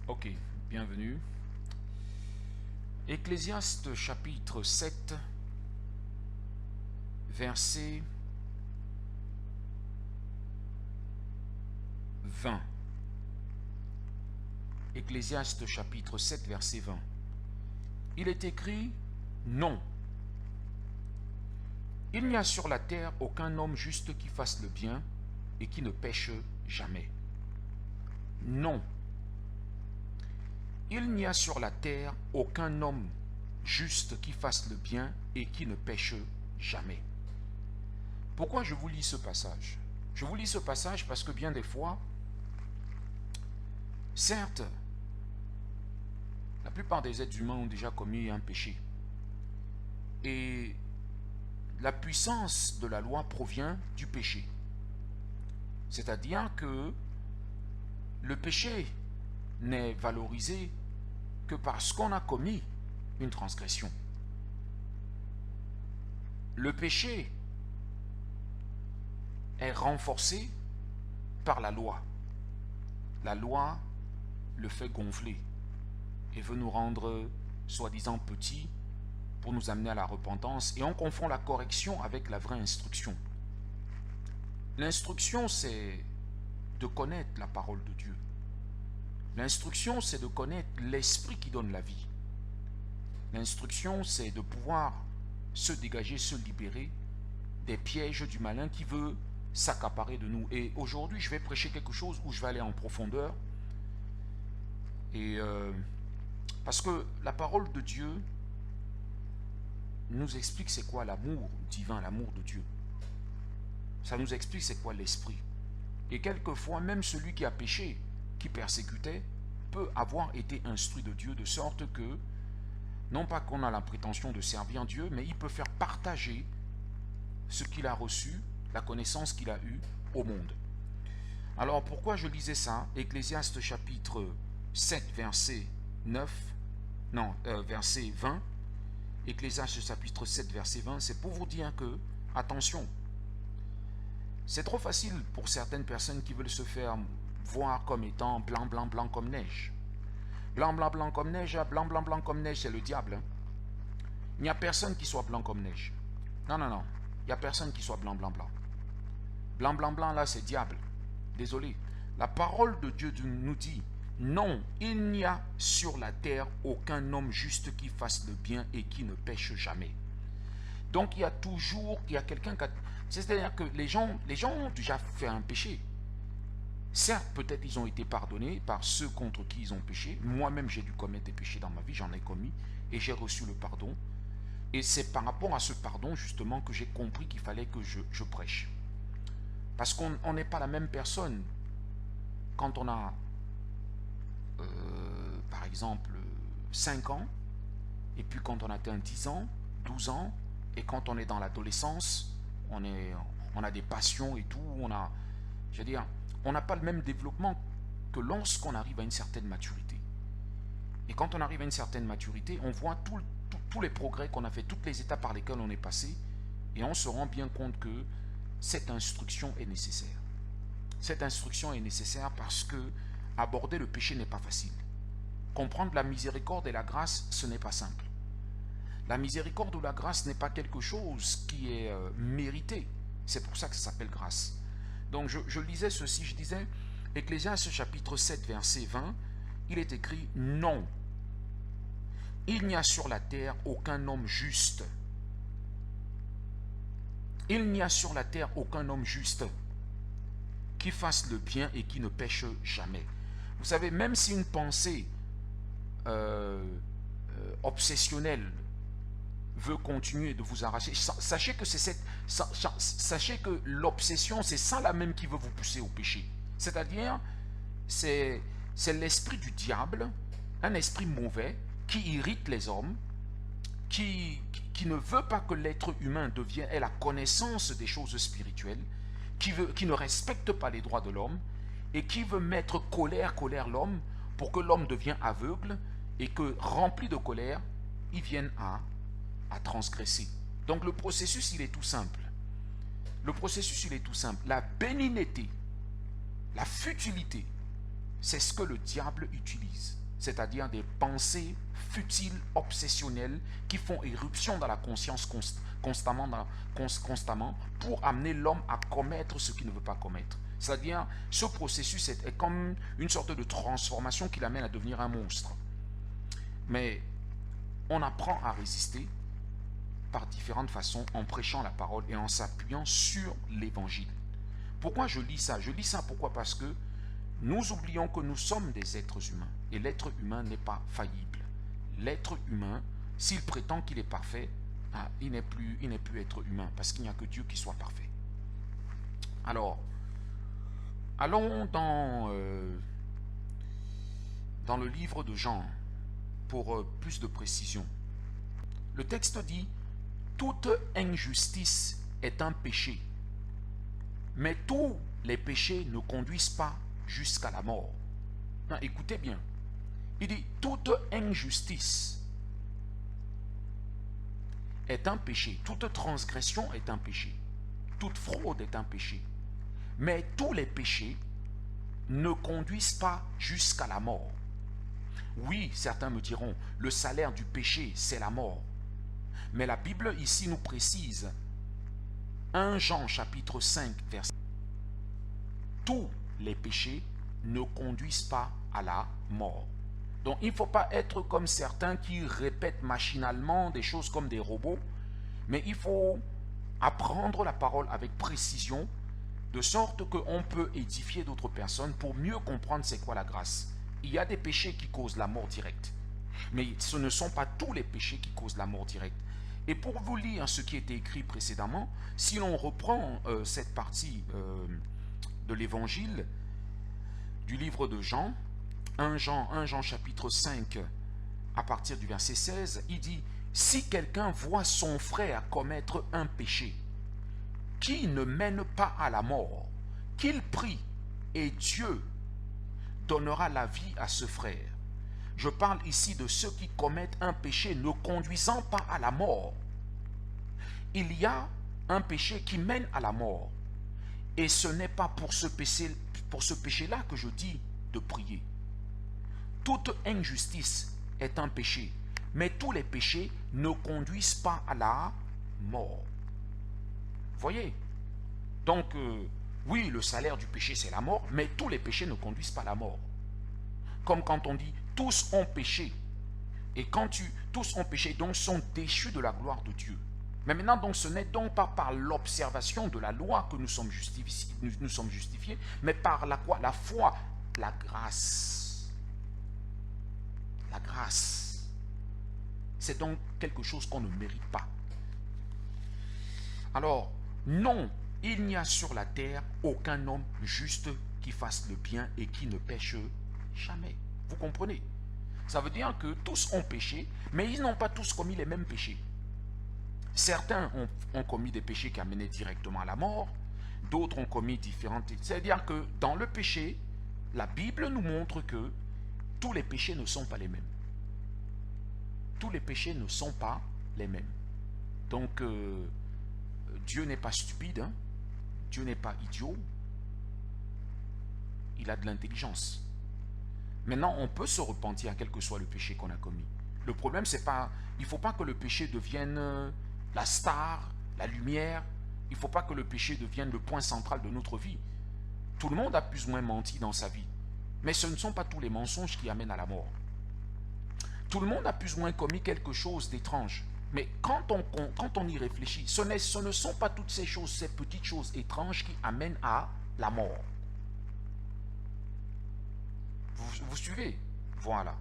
Ok, bienvenue. Ecclésiaste chapitre 7, verset 20. Ecclésiaste chapitre 7, verset 20. Il est écrit, non. Il n'y a sur la terre aucun homme juste qui fasse le bien et qui ne pêche jamais. Non. Il n'y a sur la terre aucun homme juste qui fasse le bien et qui ne pêche jamais. Pourquoi je vous lis ce passage? Je vous lis ce passage parce que bien des fois, certes, la plupart des êtres humains ont déjà commis un péché. Et la puissance de la loi provient du péché. C'est-à-dire que le péché n'est valorisé que parce qu'on a commis une transgression. Le péché est renforcé par la loi. La loi le fait gonfler et veut nous rendre soi-disant petits pour nous amener à la repentance, et on confond la correction avec la vraie instruction. L'instruction, c'est de connaître la parole de Dieu. L'instruction, c'est de connaître l'esprit qui donne la vie. L'instruction, c'est de pouvoir se dégager, se libérer des pièges du malin qui veut s'accaparer de nous. Et aujourd'hui, je vais prêcher quelque chose où je vais aller en profondeur. Et parce que la parole de Dieu nous explique c'est quoi l'amour divin, l'amour de Dieu. Ça nous explique c'est quoi l'esprit. Et quelquefois, même celui qui a péché, qui persécutait, peut avoir été instruit de Dieu, de sorte que, non pas qu'on a la prétention de servir Dieu, mais il peut faire partager ce qu'il a reçu, la connaissance qu'il a eue au monde. Alors pourquoi je lisais ça? Ecclésiaste chapitre 7, verset 20. Ecclésiaste chapitre 7, verset 20, c'est pour vous dire que, attention, c'est trop facile pour certaines personnes qui veulent se faire voir comme étant blanc, blanc, blanc comme neige. Blanc, blanc, blanc comme neige, blanc, blanc, blanc comme neige, c'est le diable. Hein? Il n'y a personne qui soit blanc comme neige. Non, non, non. Il n'y a personne qui soit blanc, blanc, blanc. Blanc, blanc, blanc, là, c'est diable. Désolé. La parole de Dieu nous dit, non, il n'y a sur la terre aucun homme juste qui fasse le bien et qui ne pêche jamais. Donc, il y a quelqu'un qui a... C'est-à-dire que les gens ont déjà fait un péché. Certes, peut-être ils ont été pardonnés par ceux contre qui ils ont péché. Moi-même, j'ai dû commettre des péchés dans ma vie, j'en ai commis, et j'ai reçu le pardon. Et c'est par rapport à ce pardon, justement, que j'ai compris qu'il fallait que je prêche. Parce qu'on n'est pas la même personne quand on a, par exemple, 5 ans, et puis quand on atteint 10 ans, 12 ans, et quand on est dans l'adolescence, on a des passions et tout, on n'a pas le même développement que lorsqu'on arrive à une certaine maturité. Et quand on arrive à une certaine maturité, on voit tous les progrès qu'on a fait, toutes les étapes par lesquelles on est passé, et on se rend bien compte que cette instruction est nécessaire. Cette instruction est nécessaire parce que aborder le péché n'est pas facile. Comprendre la miséricorde et la grâce, ce n'est pas simple. La miséricorde ou la grâce n'est pas quelque chose qui est mérité. C'est pour ça que ça s'appelle grâce. Donc je lisais ceci, je disais, Ecclésiaste chapitre 7, verset 20, il est écrit, non, il n'y a sur la terre aucun homme juste. Il n'y a sur la terre aucun homme juste qui fasse le bien et qui ne pêche jamais. Vous savez, même si une pensée obsessionnelle veut continuer de vous arracher, sachez que l'obsession, c'est ça là même qui veut vous pousser au péché. C'est-à-dire, c'est l'esprit du diable, un esprit mauvais, qui irrite les hommes, qui ne veut pas que l'être humain ait la connaissance des choses spirituelles, qui ne respecte pas les droits de l'homme, et qui veut mettre colère l'homme, pour que l'homme devienne aveugle, et que, rempli de colère, il vienne à transgresser. Donc le processus, il est tout simple. Le processus, il est tout simple. La bénignité, la futilité, c'est ce que le diable utilise. c'est-à-dire des pensées futiles, obsessionnelles, qui font éruption dans la conscience constamment pour amener l'homme à commettre ce qu'il ne veut pas commettre. C'est-à-dire, ce processus est comme une sorte de transformation qui l'amène à devenir un monstre. Mais on apprend à résister par différentes façons en prêchant la parole et en s'appuyant sur l'évangile. Pourquoi je lis ça? Je lis ça pourquoi? Parce que nous oublions que nous sommes des êtres humains et l'être humain n'est pas faillible. L'être humain, s'il prétend qu'il est parfait, il n'est plus être humain parce qu'il n'y a que Dieu qui soit parfait. Alors, allons dans le livre de Jean pour plus de précision. Le texte dit: toute injustice est un péché, mais tous les péchés ne conduisent pas jusqu'à la mort. Non, écoutez bien. Il dit: toute injustice est un péché, toute transgression est un péché, toute fraude est un péché, mais tous les péchés ne conduisent pas jusqu'à la mort. Oui, certains me diront, le salaire du péché, c'est la mort. Mais la Bible ici nous précise, 1 Jean chapitre 5, verset: tous les péchés ne conduisent pas à la mort. Donc il ne faut pas être comme certains qui répètent machinalement des choses comme des robots, mais il faut apprendre la parole avec précision, de sorte qu'on peut édifier d'autres personnes pour mieux comprendre c'est quoi la grâce. Il y a des péchés qui causent la mort directe, mais ce ne sont pas tous les péchés qui causent la mort directe. Et pour vous lire ce qui était écrit précédemment, si l'on reprend cette partie de l'évangile du livre de Jean, 1 Jean chapitre 5, à partir du verset 16, il dit: si quelqu'un voit son frère commettre un péché qui ne mène pas à la mort, qu'il prie et Dieu donnera la vie à ce frère. Je parle ici de ceux qui commettent un péché ne conduisant pas à la mort. Il y a un péché qui mène à la mort. Et ce n'est pas pour ce péché-là que je dis de prier. Toute injustice est un péché, mais tous les péchés ne conduisent pas à la mort. Voyez? Donc, oui, le salaire du péché, c'est la mort, mais tous les péchés ne conduisent pas à la mort. Comme quand on dit « tous ont péché ». Et quand tous ont péché, donc sont déchus de la gloire de Dieu. Mais maintenant, donc, ce n'est donc pas par l'observation de la loi que nous sommes justifiés, mais par la quoi? La foi, la grâce. La grâce. C'est donc quelque chose qu'on ne mérite pas. Alors, non, il n'y a sur la terre aucun homme juste qui fasse le bien et qui ne pêche jamais. Vous comprenez? Ça veut dire que tous ont péché, mais ils n'ont pas tous commis les mêmes péchés. Certains ont commis des péchés qui amenaient directement à la mort, d'autres ont commis différentes... C'est-à-dire que dans le péché, la Bible nous montre que tous les péchés ne sont pas les mêmes. Tous les péchés ne sont pas les mêmes. Donc, Dieu n'est pas stupide, hein? Dieu n'est pas idiot. Il a de l'intelligence. Maintenant, on peut se repentir, quel que soit le péché qu'on a commis. Le problème, c'est pas... Il ne faut pas que le péché devienne la star, la lumière. Il ne faut pas que le péché devienne le point central de notre vie. Tout le monde a plus ou moins menti dans sa vie. Mais ce ne sont pas tous les mensonges qui amènent à la mort. Tout le monde a plus ou moins commis quelque chose d'étrange. Mais quand on y réfléchit, ce ne sont pas toutes ces choses, ces petites choses étranges qui amènent à la mort. Vous suivez? Voilà.